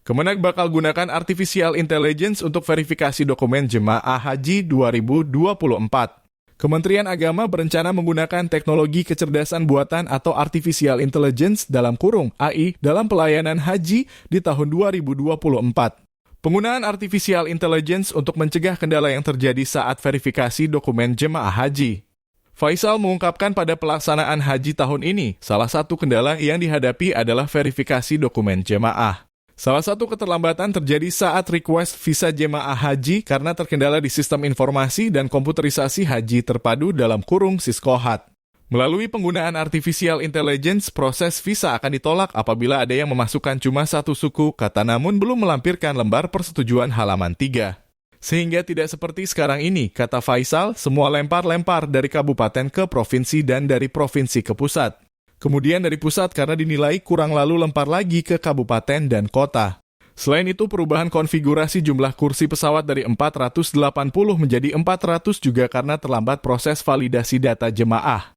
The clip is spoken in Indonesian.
Kemenag bakal gunakan Artificial Intelligence untuk verifikasi dokumen jemaah haji 2024. Kementerian Agama berencana menggunakan teknologi kecerdasan buatan atau Artificial Intelligence dalam kurung AI dalam pelayanan haji di tahun 2024. Penggunaan Artificial Intelligence untuk mencegah kendala yang terjadi saat verifikasi dokumen jemaah haji. Faisal mengungkapkan pada pelaksanaan haji tahun ini, salah satu kendala yang dihadapi adalah verifikasi dokumen jemaah. Salah satu keterlambatan terjadi saat request visa jemaah haji karena terkendala di sistem informasi dan komputerisasi haji terpadu dalam kurung Siskohat. Melalui penggunaan Artificial Intelligence, proses visa akan ditolak apabila ada yang memasukkan cuma satu suku, kata namun belum melampirkan lembar persetujuan halaman 3. Sehingga tidak seperti sekarang ini, kata Faisal, semua lempar-lempar dari kabupaten ke provinsi dan dari provinsi ke pusat. Kemudian dari pusat karena dinilai kurang lalu lempar lagi ke kabupaten dan kota. Selain itu, perubahan konfigurasi jumlah kursi pesawat dari 480 menjadi 400 juga karena terlambat proses validasi data jemaah.